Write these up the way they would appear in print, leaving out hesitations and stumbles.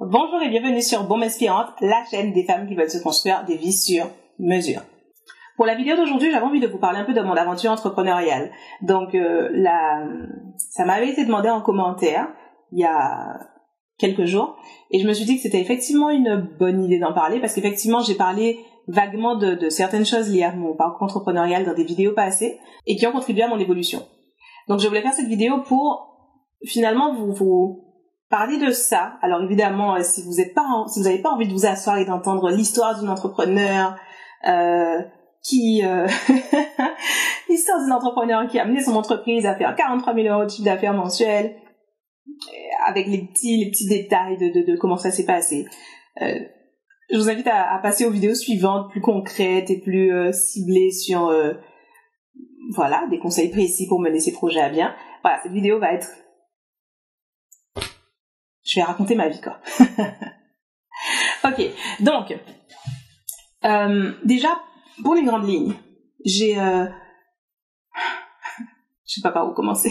Bonjour et bienvenue sur Bombe Inspirante, la chaîne des femmes qui veulent se construire des vies sur mesure. Pour la vidéo d'aujourd'hui, j'avais envie de vous parler un peu de mon aventure entrepreneuriale. Donc, ça m'avait été demandé en commentaire il y a quelques jours et je me suis dit que c'était effectivement une bonne idée d'en parler parce qu'effectivement, j'ai parlé vaguement de certaines choses liées à mon parcours entrepreneurial dans des vidéos passées et qui ont contribué à mon évolution. Donc, je voulais faire cette vidéo pour finalement vous parler de ça. Alors évidemment, si vous n'avez pas envie de vous asseoir et d'entendre l'histoire d'une entrepreneur l'histoire d'une entrepreneur qui a amené son entreprise à faire 43 000 € de chiffre d'affaires mensuel, avec les petits détails de comment ça s'est passé. Je vous invite à passer aux vidéos suivantes, plus concrètes et plus ciblées sur des conseils précis pour mener ses projets à bien. Voilà, cette vidéo va être... Je vais raconter ma vie, quoi. Ok, donc, déjà, pour les grandes lignes, je sais pas par où commencer.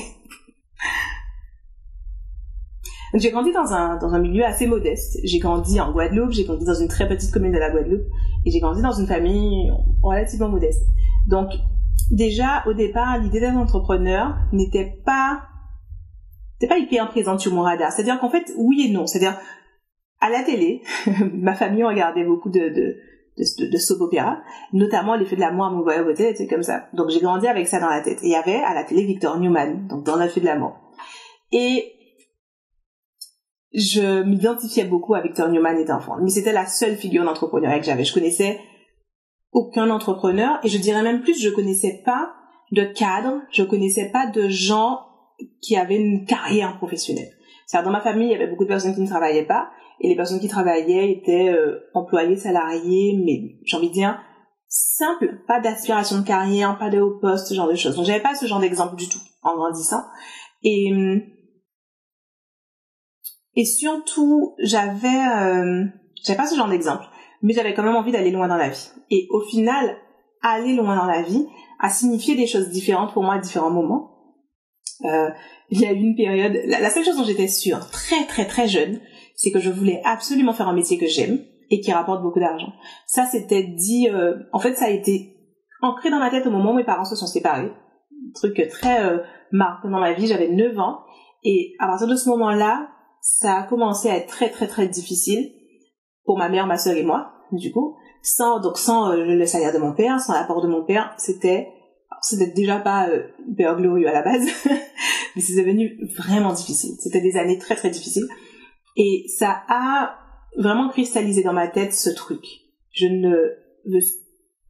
Donc, j'ai grandi dans un milieu assez modeste. J'ai grandi en Guadeloupe, j'ai grandi dans une très petite commune de la Guadeloupe, et j'ai grandi dans une famille relativement modeste. Donc, déjà, au départ, l'idée d'être entrepreneur n'était pas hyper présente sur mon radar. C'est-à-dire qu'en fait, oui et non. C'est-à-dire, à la télé, ma famille regardait beaucoup de soap opéra, notamment Les Feux de l'amour, Mon voyage au hôtel, etc. comme ça. Donc, j'ai grandi avec ça dans la tête. Et il y avait à la télé Victor Newman, donc dans Les Feux de l'amour. Et je m'identifiais beaucoup à Victor Newman étant enfant. Mais c'était la seule figure d'entrepreneuriat que j'avais. Je connaissais aucun entrepreneur et je dirais même plus, je connaissais pas de cadre, je connaissais pas de gens qui avaient une carrière professionnelle. C'est-à-dire, dans ma famille, il y avait beaucoup de personnes qui ne travaillaient pas, et les personnes qui travaillaient étaient employés, salariés, mais j'ai envie de dire simple, pas d'aspiration de carrière, pas de haut poste, ce genre de choses. Donc, j'avais pas ce genre d'exemple du tout en grandissant. Et surtout, j'avais pas ce genre d'exemple, mais j'avais quand même envie d'aller loin dans la vie. Et au final, aller loin dans la vie a signifié des choses différentes pour moi à différents moments. Il y a eu une période, la seule chose dont j'étais sûre, très très très jeune, c'est que je voulais absolument faire un métier que j'aime et qui rapporte beaucoup d'argent. Ça, c'était dit, en fait, ça a été ancré dans ma tête au moment où mes parents se sont séparés. Un truc très marquant dans ma vie, j'avais 9 ans, et à partir de ce moment-là, ça a commencé à être très très très difficile pour ma mère, ma sœur et moi, du coup, sans le salaire de mon père, sans l'apport de mon père, c'était déjà pas hyper glorieux à la base, mais c'est devenu vraiment difficile. C'était des années très très difficiles. Et ça a vraiment cristallisé dans ma tête ce truc. Je ne veux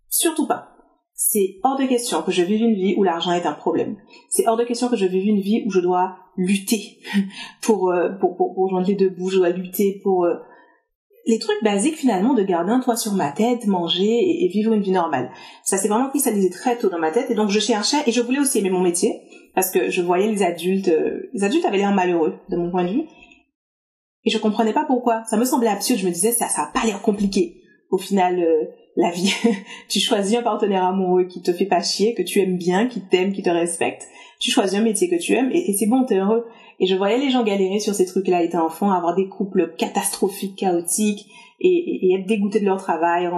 surtout pas. C'est hors de question que je vive une vie où l'argent est un problème. C'est hors de question que je vive une vie où je dois lutter pour joindre les deux bouts, je dois lutter pour... les trucs basiques finalement de garder un toit sur ma tête, manger et vivre une vie normale. Ça s'est vraiment cristallisé très tôt dans ma tête et donc je cherchais et je voulais aussi aimer mon métier parce que je voyais les adultes avaient l'air malheureux de mon point de vue et je comprenais pas pourquoi. Ça me semblait absurde, je me disais ça a pas l'air compliqué. Au final, la vie, tu choisis un partenaire amoureux qui te fait pas chier, que tu aimes bien, qui t'aime, qui te respecte. Tu choisis un métier que tu aimes et c'est bon, t'es heureux. Et je voyais les gens galérer sur ces trucs-là étant enfant, avoir des couples catastrophiques, chaotiques, et être dégoûtés de leur travail,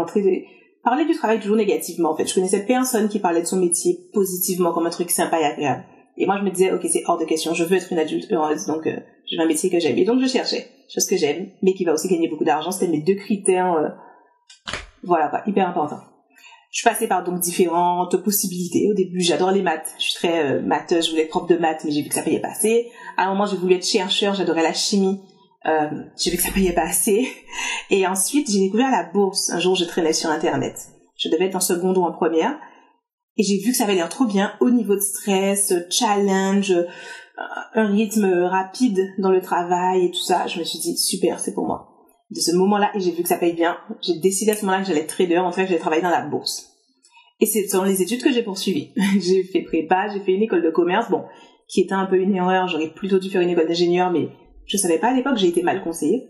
parler du travail toujours négativement, en fait. Je connaissais personne qui parlait de son métier positivement, comme un truc sympa et agréable. Et moi, je me disais, ok, c'est hors de question, je veux être une adulte heureuse, donc je veux un métier que j'aime. Et donc, je cherchais chose que j'aime, mais qui va aussi gagner beaucoup d'argent. C'était mes 2 critères, hyper importants. Je suis passée par donc différentes possibilités. Au début, j'adore les maths. Je suis très matheuse, je voulais être prof de maths, mais j'ai vu que ça payait pas assez. À un moment, j'ai voulu être chercheur, j'adorais la chimie. J'ai vu que ça payait pas assez. Et ensuite, j'ai découvert la bourse. Un jour, je traînais sur Internet. Je devais être en seconde ou en première. Et j'ai vu que ça avait l'air trop bien au niveau de stress, challenge, un rythme rapide dans le travail et tout ça. Je me suis dit, super, c'est pour moi. De ce moment-là, et j'ai vu que ça paye bien, j'ai décidé à ce moment-là que j'allais être trader, en fait, que j'allais travailler dans la bourse. Et c'est selon les études que j'ai poursuivies. J'ai fait prépa, j'ai fait une école de commerce, qui était un peu une erreur, j'aurais plutôt dû faire une école d'ingénieur, mais je savais pas à l'époque, j'ai été mal conseillée.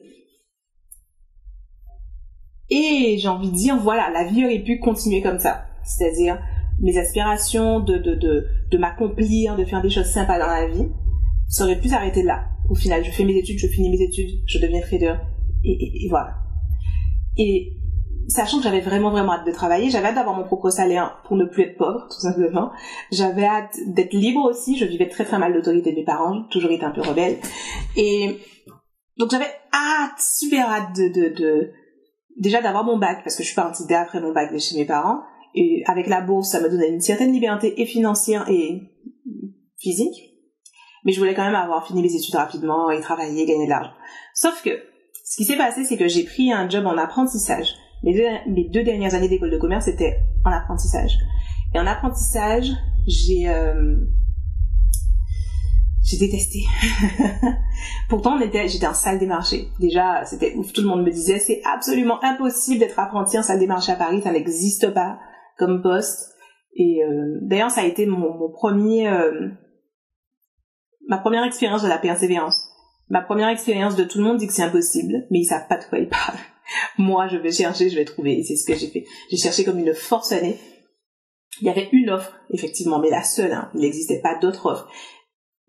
Et j'ai envie de dire, voilà, la vie aurait pu continuer comme ça. C'est-à-dire, mes aspirations de m'accomplir, de faire des choses sympas dans la vie, ça aurait pu s'arrêter là. Au final, je fais mes études, je finis mes études, je deviens trader. et voilà. Et sachant que j'avais vraiment hâte de travailler, j'avais hâte d'avoir mon propre salaire pour ne plus être pauvre, tout simplement. J'avais hâte d'être libre aussi. Je vivais très mal l'autorité de mes parents. J'ai toujours été un peu rebelle. Et donc j'avais super hâte déjà d'avoir mon bac, parce que je suis partie dès après mon bac de chez mes parents. Et avec la bourse, ça me donnait une certaine liberté et financière et physique. Mais je voulais quand même avoir fini mes études rapidement et travailler, gagner de l'argent. Sauf que ce qui s'est passé, c'est que j'ai pris un job en apprentissage. Mes 2 dernières années d'école de commerce étaient en apprentissage. Et en apprentissage, j'ai détesté. Pourtant, j'étais en salle des marchés. Déjà, c'était ouf. Tout le monde me disait, c'est absolument impossible d'être apprenti en salle des marchés à Paris. Ça n'existe pas comme poste. Et d'ailleurs, ça a été ma première expérience de la persévérance. Ma première expérience de tout le monde dit que c'est impossible, mais ils savent pas de quoi ils parlent. Moi, je vais chercher, je vais trouver. Et c'est ce que j'ai fait. J'ai cherché comme une forcenée. Il y avait une offre, effectivement, mais la seule. Il n'existait pas d'autres offres.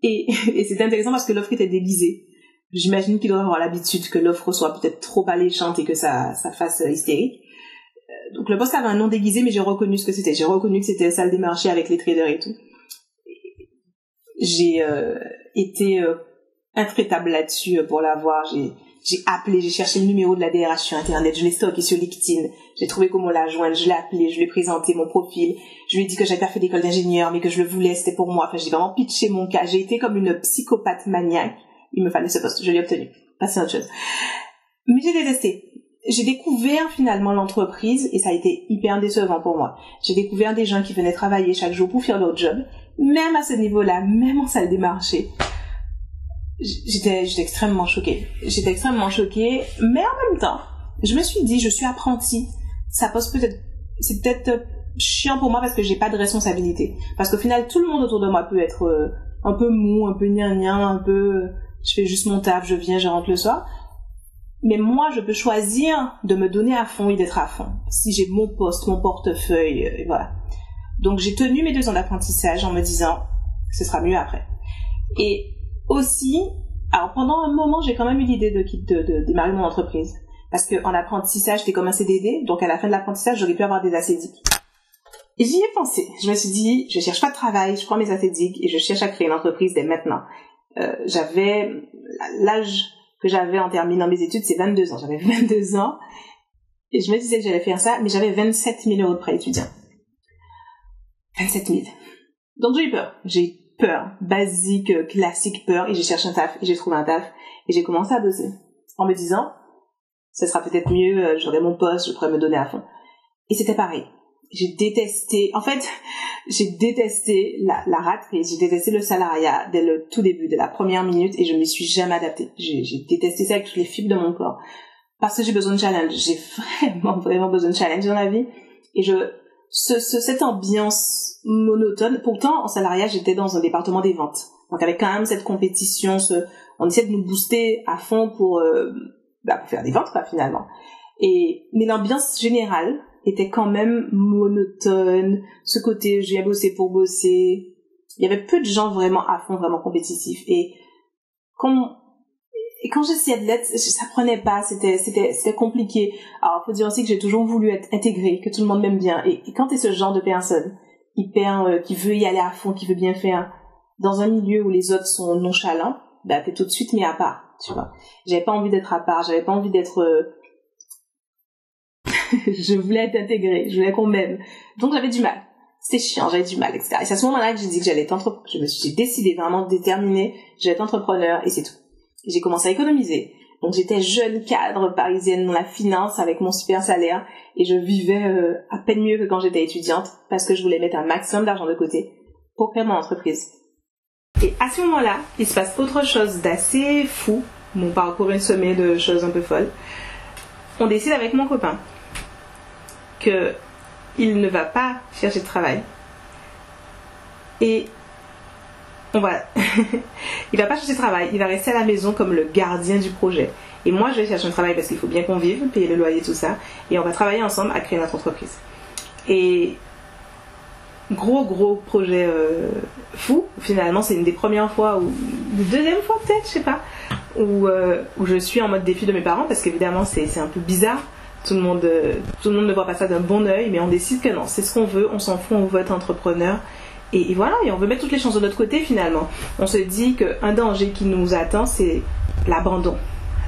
Et c'était intéressant parce que l'offre était déguisée. J'imagine qu'il doit avoir l'habitude que l'offre soit peut-être trop alléchante et que ça fasse hystérique. Donc le poste avait un nom déguisé, mais j'ai reconnu ce que c'était. J'ai reconnu que c'était la salle des marchés avec les traders et tout. J'ai été intraitable là-dessus pour l'avoir. J'ai appelé, j'ai cherché le numéro de la DRH sur Internet, je l'ai stocké sur LinkedIn, j'ai trouvé comment la joindre, je l'ai appelé, je lui ai présenté mon profil, je lui ai dit que j'avais pas fait d'école d'ingénieur, mais que je le voulais, c'était pour moi. Enfin, j'ai vraiment pitché mon cas. J'ai été comme une psychopathe maniaque. Il me fallait ce poste, je l'ai obtenu. Passez à autre chose. Mais j'ai détesté. J'ai découvert finalement l'entreprise et ça a été hyper décevant pour moi. J'ai découvert des gens qui venaient travailler chaque jour pour faire leur job, même à ce niveau-là, même en salle des marchés. J'étais extrêmement choquée. J'étais extrêmement choquée, mais en même temps, je me suis dit, je suis apprentie. C'est peut-être chiant pour moi parce que j'ai pas de responsabilité. Parce qu'au final, tout le monde autour de moi peut être un peu mou, un peu gnangnan, un peu, je fais juste mon taf, je viens, je rentre le soir. Mais moi, je peux choisir de me donner à fond et d'être à fond. Si j'ai mon poste, mon portefeuille, voilà. Donc, j'ai tenu mes 2 ans d'apprentissage en me disant, ce sera mieux après. Et aussi, alors pendant un moment, j'ai quand même eu l'idée de démarrer mon entreprise. Parce qu'en apprentissage, j'étais comme un CDD. Donc, à la fin de l'apprentissage, j'aurais pu avoir des acédiques. Et j'y ai pensé. Je me suis dit, je cherche pas de travail, je prends mes acédiques et je cherche à créer une entreprise dès maintenant. J'avais l'âge que j'avais en terminant mes études, c'est 22 ans. J'avais 22 ans et je me disais que j'allais faire ça, mais j'avais 27 000 € de prêt étudiant. 27 000. Donc j'ai eu peur. J'ai eu peur. Basique, classique peur. Et j'ai cherché un taf et j'ai trouvé un taf et j'ai commencé à bosser. En me disant, ça sera peut-être mieux, j'aurai mon poste, je pourrais me donner à fond. Et c'était pareil. J'ai détesté la raterie, j'ai détesté le salariat dès le tout début, dès la première minute, et je m'y suis jamais adaptée. J'ai détesté ça avec toutes les fibres de mon corps. Parce que j'ai besoin de challenge. J'ai vraiment besoin de challenge dans la vie. Et cette ambiance monotone, pourtant, en salariat, j'étais dans un département des ventes. Donc, avec quand même cette compétition, on essaie de nous booster à fond pour faire des ventes, quoi, finalement. Mais l'ambiance générale était quand même monotone, ce côté je viens bosser pour bosser. Il y avait peu de gens vraiment à fond, vraiment compétitifs. Et quand j'essayais de l'être, ça prenait pas, c'était compliqué. Alors, faut dire aussi que j'ai toujours voulu être intégrée, que tout le monde m'aime bien. Et quand t'es ce genre de personne, qui veut y aller à fond, qui veut bien faire, dans un milieu où les autres sont nonchalants, t'es tout de suite mis à part, tu vois. J'avais pas envie d'être à part, j'avais pas envie d'être, je voulais être intégrée, je voulais qu'on m'aime. Donc j'avais du mal. C'était chiant, j'avais du mal, etc. Et c'est à ce moment-là que j'ai dit que j'allais être entrepreneur. J'ai décidé vraiment déterminée, j'allais être entrepreneur et c'est tout. Et j'ai commencé à économiser. Donc j'étais jeune cadre parisienne dans la finance avec mon super salaire et je vivais à peine mieux que quand j'étais étudiante parce que je voulais mettre un maximum d'argent de côté pour créer mon entreprise. Et à ce moment-là, il se passe autre chose d'assez fou. Mon parcours est semé de choses un peu folles. On décide avec mon copain que il ne va pas chercher de travail et il va pas chercher de travail, il va rester à la maison comme le gardien du projet. Et moi je vais chercher un travail parce qu'il faut bien qu'on vive, payer le loyer, tout ça, et on va travailler ensemble à créer notre entreprise. Et gros projet fou, finalement c'est une des premières fois ou une deuxième fois peut-être, je sais pas, où je suis en mode défi de mes parents, parce qu'évidemment c'est un peu bizarre. Tout le monde ne voit pas ça d'un bon œil, mais on décide que non, c'est ce qu'on veut, on s'en fout, on veut être entrepreneur. Et voilà, et on veut mettre toutes les chances de notre côté finalement. On se dit qu'un danger qui nous attend, c'est l'abandon.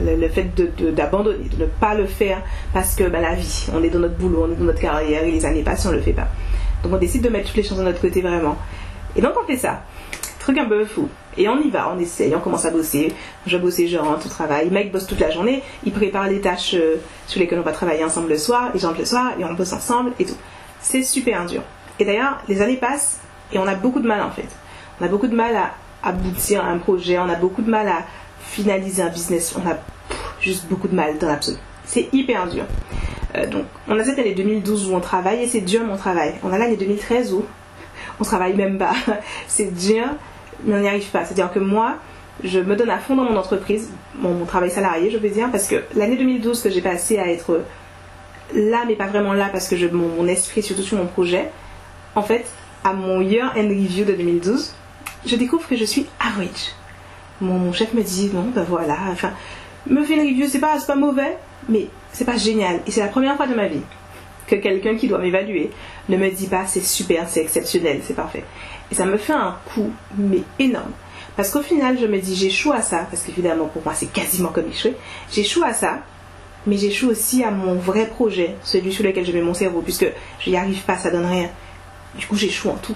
Le fait d'abandonner, de ne pas le faire parce que la vie, on est dans notre boulot, on est dans notre carrière et les années passent et on ne le fait pas. Donc on décide de mettre toutes les chances de notre côté vraiment. Et donc on fait ça. Truc un peu fou. Et on y va, on essaye, on commence à bosser. Je bosse, je rentre au travail. Mike bosse toute la journée. Il prépare les tâches sur lesquelles on va travailler ensemble le soir. Et j'entre le soir et on bosse ensemble et tout. C'est super dur. Et d'ailleurs, les années passent et on a beaucoup de mal en fait. On a beaucoup de mal à aboutir à un projet. On a beaucoup de mal à finaliser un business. On a juste beaucoup de mal dans l'absolu. C'est hyper dur. Donc, on a cette année 2012 où on travaille et c'est dur mon travail. On a l'année 2013 où on travaille même pas. C'est dur, mais on n'y arrive pas. C'est-à-dire que moi, je me donne à fond dans mon entreprise, mon travail salarié, je veux dire, parce que l'année 2012 que j'ai passé à être là, mais pas vraiment là, parce que mon esprit est surtout sur mon projet, en fait, à mon year end review de 2012, je découvre que je suis average. Mon chef me dit, non, ben voilà, enfin, me fait une review, c'est pas mauvais, mais c'est pas génial. Et c'est la première fois de ma vie que quelqu'un qui doit m'évaluer ne me dit pas c'est super, c'est exceptionnel, c'est parfait. Et ça me fait un coup, mais énorme. Parce qu'au final, je me dis j'échoue à ça, parce qu'évidemment pour moi c'est quasiment comme échouer. J'échoue à ça, mais j'échoue aussi à mon vrai projet, celui sur lequel je mets mon cerveau, puisque je n'y arrive pas, ça donne rien. Du coup j'échoue en tout.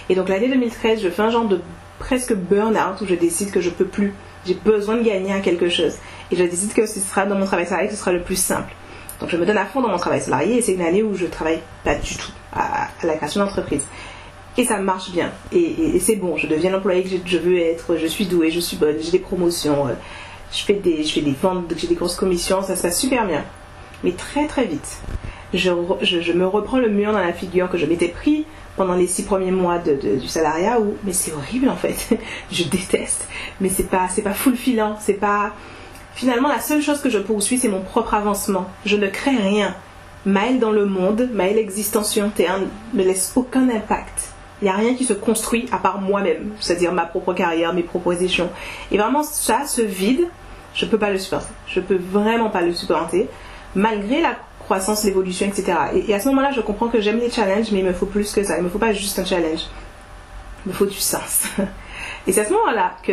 Et donc l'année 2013, je fais un genre de presque burn-out où je décide que je peux plus. J'ai besoin de gagner à quelque chose. Et je décide que ce sera dans mon travail salarié que ce sera le plus simple. Donc je me donne à fond dans mon travail salarié et c'est une année où je travaille pas du tout à la création d'entreprise. Et ça marche bien. Et c'est bon, je deviens l'employé que je veux être, je suis douée, je suis bonne, j'ai des promotions, je fais des ventes, j'ai des grosses commissions, ça se passe super bien. Mais très très vite, je me reprends le mur dans la figure que je m'étais pris pendant les 6 premiers mois du salariat où, mais c'est horrible en fait, je déteste, mais c'est pas fulfillant, c'est pas... Finalement, la seule chose que je poursuis, c'est mon propre avancement. Je ne crée rien. Maëlle dans le monde, Maëlle existence sur Terre ne laisse aucun impact. Il n'y a rien qui se construit à part moi-même, c'est-à-dire ma propre carrière, mes propositions. Et vraiment, ça, ce vide, je ne peux pas le supporter. Je ne peux vraiment pas le supporter, malgré la croissance, l'évolution, etc. Et à ce moment-là, je comprends que j'aime les challenges, mais il me faut plus que ça. Il ne me faut pas juste un challenge. Il me faut du sens. Et c'est à ce moment-là que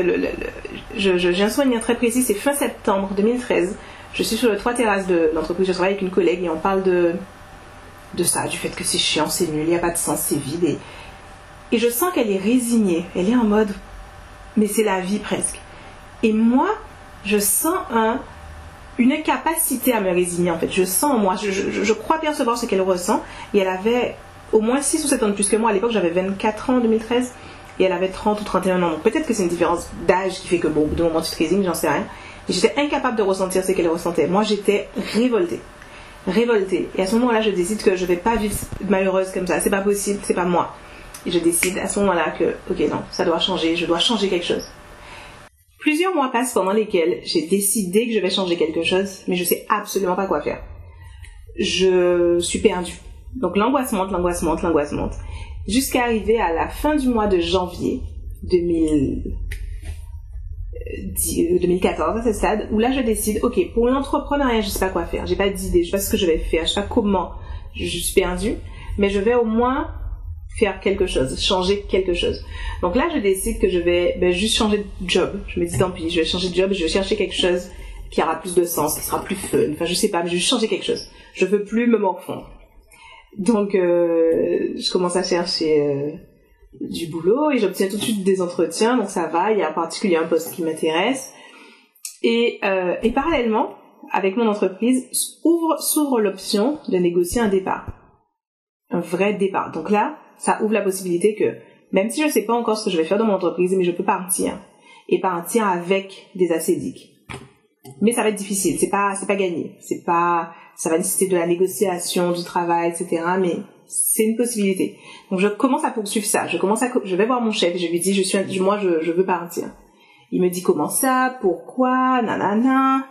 j'ai un souvenir très précis, c'est fin septembre 2013. Je suis sur le toit terrasse de l'entreprise, je travaille avec une collègue et on parle de ça, du fait que c'est chiant, c'est nul, il n'y a pas de sens, c'est vide. Et je sens qu'elle est résignée, elle est en mode, mais c'est la vie presque. Et moi, je sens une incapacité à me résigner en fait. Je sens en moi, je crois percevoir ce qu'elle ressent. Et elle avait au moins 6 ou 7 ans de plus que moi. À l'époque, j'avais 24 ans en 2013. Et elle avait 30 ou 31 ans. Donc peut-être que c'est une différence d'âge qui fait que bon, au bout d'un moment tu te résignes, j'en sais rien. Et j'étais incapable de ressentir ce qu'elle ressentait. Moi j'étais révoltée. Et à ce moment-là, je décide que je vais pas vivre malheureuse comme ça. C'est pas possible, c'est pas moi. Et je décide à ce moment-là que, ok non, ça doit changer, je dois changer quelque chose. Plusieurs mois passent pendant lesquels j'ai décidé que je vais changer quelque chose, mais je sais absolument pas quoi faire. Je suis perdue. Donc l'angoisse monte. Jusqu'à arriver à la fin du mois de janvier 2014, à ce stade, où là je décide, ok, pour l'entrepreneuriat, je sais pas quoi faire, j'ai pas d'idée, je sais pas ce que je vais faire, je sais pas comment, je suis perdue, mais je vais au moins faire quelque chose, changer quelque chose. Donc là, je décide que je vais juste changer de job. Je me dis, tant pis, je vais changer de job, je vais chercher quelque chose qui aura plus de sens, qui sera plus fun, enfin je sais pas, mais je vais changer quelque chose. Je veux plus me morfondre. Donc, je commence à chercher du boulot et j'obtiens tout de suite des entretiens, donc ça va, il y a en particulier un poste qui m'intéresse. Et parallèlement, avec mon entreprise, s'ouvre l'option de négocier un départ. Un vrai départ. Donc là, ça ouvre la possibilité que, même si je ne sais pas encore ce que je vais faire dans mon entreprise, mais je peux partir. Et partir avec des assédiques. Mais ça va être difficile, c'est pas gagné. Ça va nécessiter de la négociation, du travail, etc. Mais c'est une possibilité. Donc je commence à poursuivre ça. Je vais voir mon chef et je lui dis, je veux partir. Il me dit comment ça, pourquoi, nanana.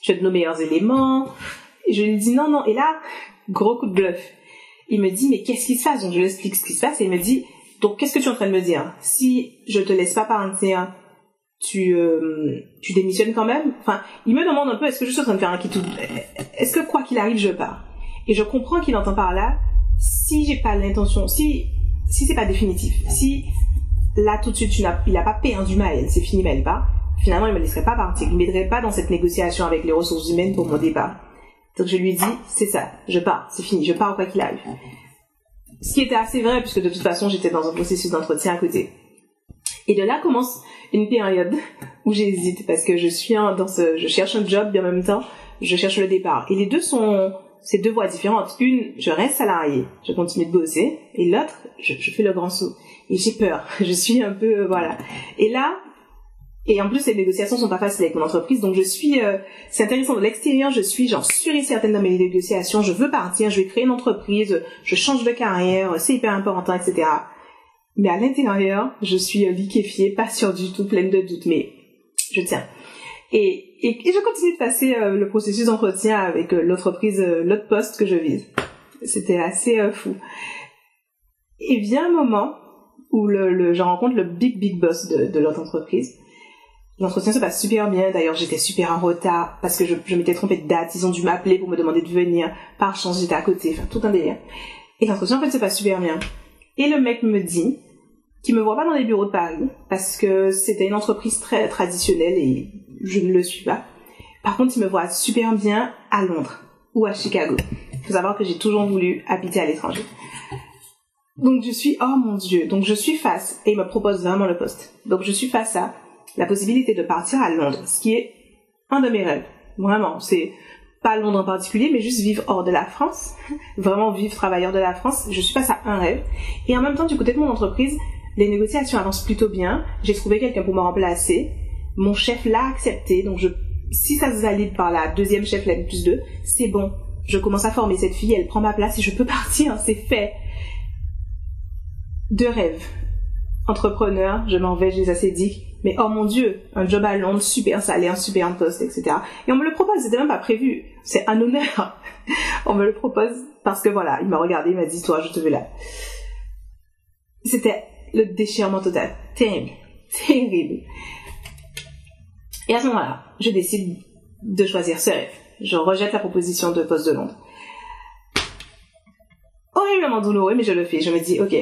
Je vais te nos meilleurs éléments. Et je lui dis non. Et là, gros coup de bluff. Il me dit, mais qu'est-ce qui se passe? Donc je lui explique ce qui se passe et il me dit, donc qu'est-ce que tu es en train de me dire? Si je te laisse pas partir tu démissionnes quand même. Enfin, il me demande un peu, est-ce que je suis en train de faire un quitte, est-ce que quoi qu'il arrive, je pars? Et je comprends qu'il entend par là, si j'ai pas l'intention, si c'est pas définitif, si là tout de suite il a pas perdu Maëlle, c'est fini Maëlle part, finalement il me laisserait pas partir, il m'aiderait pas dans cette négociation avec les ressources humaines pour mon départ. Donc je lui ai dit, c'est ça, je pars, c'est fini, je pars quoi qu'il arrive. Ce qui était assez vrai, puisque de toute façon j'étais dans un processus d'entretien à côté. Et de là commence une période où j'hésite, parce que je cherche un job, et en même temps, je cherche le départ. Et les deux c'est deux voies différentes. Une, je reste salariée, je continue de bosser, et l'autre, je fais le grand saut. Et j'ai peur, je suis un peu, voilà. Et en plus, les négociations sont pas faciles avec mon entreprise, donc c'est intéressant de l'extérieur, je suis sûre et certaine dans mes négociations, je veux partir, je vais créer une entreprise, je change de carrière, c'est hyper important, etc. Mais à l'intérieur, je suis liquéfiée, pas sûre du tout, pleine de doutes, mais je tiens. Et je continue de passer le processus d'entretien avec l'entreprise, l'autre poste que je vise. C'était assez fou. Et vient un moment où je rencontre le big boss de l'autre entreprise. L'entretien se passe super bien. D'ailleurs, j'étais super en retard parce que je m'étais trompée de date. Ils ont dû m'appeler pour me demander de venir. Par chance, j'étais à côté. Enfin, tout un délire. Et l'entretien, en fait, se passe super bien. Et le mec me dit qu'il me voit pas dans les bureaux de Paris parce que c'était une entreprise très traditionnelle et je ne le suis pas. Par contre, il me voit super bien à Londres ou à Chicago. Il faut savoir que j'ai toujours voulu habiter à l'étranger. Donc, oh mon Dieu. Donc, je suis face, et il me propose vraiment le poste. Donc, je suis face à la possibilité de partir à Londres, ce qui est un de mes rêves. Vraiment, c'est pas Londres en particulier, mais juste vivre hors de la France. Vraiment vivre travailleur de la France. Je suis face à un rêve. Et en même temps, du côté de mon entreprise, les négociations avancent plutôt bien. J'ai trouvé quelqu'un pour me remplacer. Mon chef l'a accepté. Donc, si ça se valide par la deuxième chef, la N+2, c'est bon. Je commence à former cette fille, elle prend ma place et je peux partir. C'est fait. Deux rêves. Entrepreneur, je m'en vais, je les ai assez dit. Mais oh mon Dieu, un job à Londres, super salaire, super poste, etc. Et on me le propose, c'était même pas prévu. C'est un honneur. On me le propose parce que voilà, il m'a regardé, il m'a dit, toi, je te veux là. C'était le déchirement total. Terrible. Terrible. Et à ce moment-là, je décide de choisir ce rêve. Je rejette la proposition de poste de Londres. Horriblement douloureux, mais je le fais. Je me dis, ok,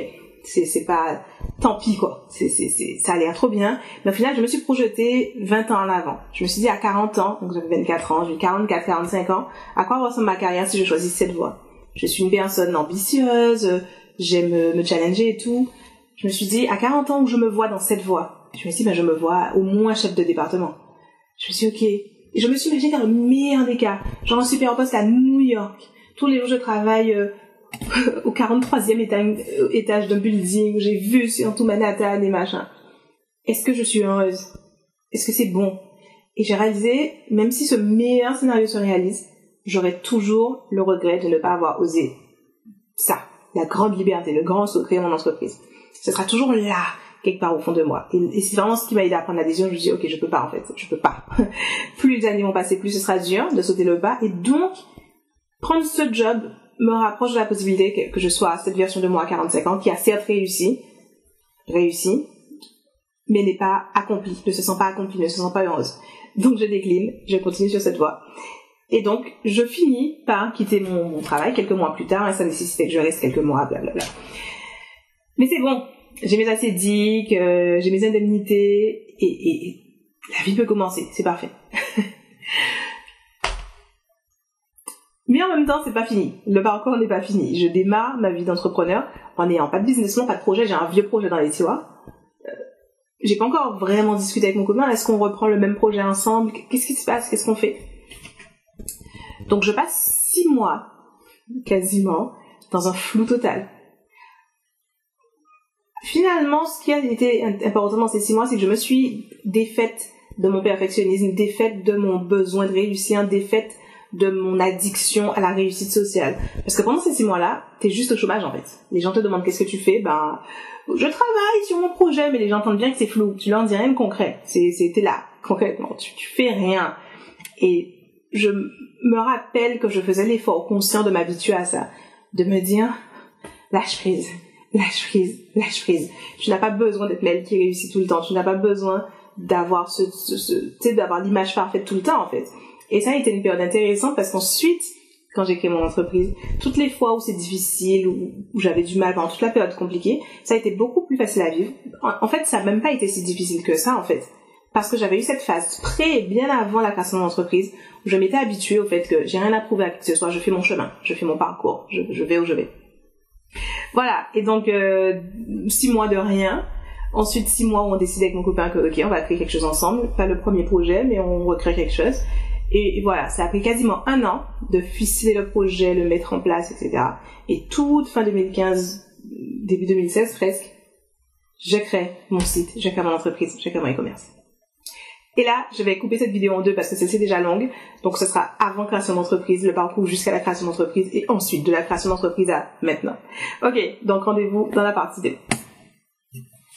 c'est pas, tant pis quoi, ça a l'air trop bien, mais au final je me suis projetée 20 ans en avant. Je me suis dit à 40 ans, donc j'avais 24 ans, j'ai 44, 45 ans, à quoi ressemble ma carrière si je choisis cette voie? Je suis une personne ambitieuse, j'aime me challenger et tout. Je me suis dit à 40 ans où je me vois dans cette voie. Je me suis dit je me vois au moins chef de département. Je me suis dit ok, et je me suis imaginée dans le meilleur des cas, genre un super poste à New York. Tous les jours je travaille au 43e étage d'un building où j'ai vu sur tout Manhattan et machin. Est-ce que je suis heureuse? Est-ce que c'est bon? Et j'ai réalisé, même si ce meilleur scénario se réalise, j'aurai toujours le regret de ne pas avoir osé ça, la grande liberté, le grand saut, créer mon entreprise. Ce sera toujours là, quelque part au fond de moi. Et c'est vraiment ce qui m'a aidé à prendre la décision. Je me dis, ok, je peux pas en fait, je peux pas. Plus les années vont passer, plus ce sera dur de sauter le pas. Et donc, prendre ce job me rapproche de la possibilité que je sois cette version de moi à 45 ans qui a certes réussi, mais n'est pas accomplie, ne se sent pas accomplie, ne se sent pas heureuse. Donc je décline, je continue sur cette voie. Et donc, je finis par quitter mon travail quelques mois plus tard, et ça nécessitait que je reste quelques mois, blablabla. Mais c'est bon, j'ai mes assédiques, j'ai mes indemnités, et la vie peut commencer, c'est parfait. Mais en même temps, c'est pas fini. Le parcours n'est pas fini. Je démarre ma vie d'entrepreneur en n'ayant pas de business plan, pas de projet. J'ai un vieux projet dans les tiroirs. J'ai pas encore vraiment discuté avec mon copain. Est-ce qu'on reprend le même projet ensemble? Qu'est-ce qui se passe? Qu'est-ce qu'on fait? Donc je passe 6 mois, quasiment, dans un flou total. Finalement, ce qui a été important dans ces 6 mois, c'est que je me suis défaite de mon perfectionnisme, défaite de mon besoin de réussir, défaite de mon addiction à la réussite sociale. Parce que pendant ces 6 mois-là, t'es juste au chômage en fait. Les gens te demandent qu'est-ce que tu fais, je travaille sur mon projet, mais les gens entendent bien que c'est flou. Tu leur dis rien de concret. T'es là, concrètement. Tu fais rien. Et je me rappelle que je faisais l'effort conscient de m'habituer à ça. De me dire, lâche prise. Tu n'as pas besoin d'être Mel qui réussit tout le temps. Tu n'as pas besoin d'avoir tu sais, d'avoir l'image parfaite tout le temps, en fait. Et ça a été une période intéressante parce qu'ensuite, quand j'ai créé mon entreprise, toutes les fois où c'est difficile, où j'avais du mal pendant toute la période compliquée, ça a été beaucoup plus facile à vivre. En fait, ça n'a même pas été si difficile que ça, en fait. Parce que j'avais eu cette phase bien avant la création de mon entreprise, où je m'étais habituée au fait que j'ai rien à prouver à qui que ce soit, je fais mon chemin, je fais mon parcours, je vais où je vais. Voilà. Et donc, 6 mois de rien. Ensuite, 6 mois où on décide avec mon copain que, ok, on va créer quelque chose ensemble. Pas le premier projet, mais on recrée quelque chose. Et voilà, ça a pris quasiment 1 an de ficeler le projet, le mettre en place, etc. Et toute fin 2015, début 2016 presque, j'ai créé mon site, j'ai créé mon entreprise, j'ai créé mon e-commerce. Et là, je vais couper cette vidéo en 2 parce que celle-ci est déjà longue. Donc ce sera avant création d'entreprise, le parcours jusqu'à la création d'entreprise et ensuite de la création d'entreprise à maintenant. Ok, donc rendez-vous dans la partie 2.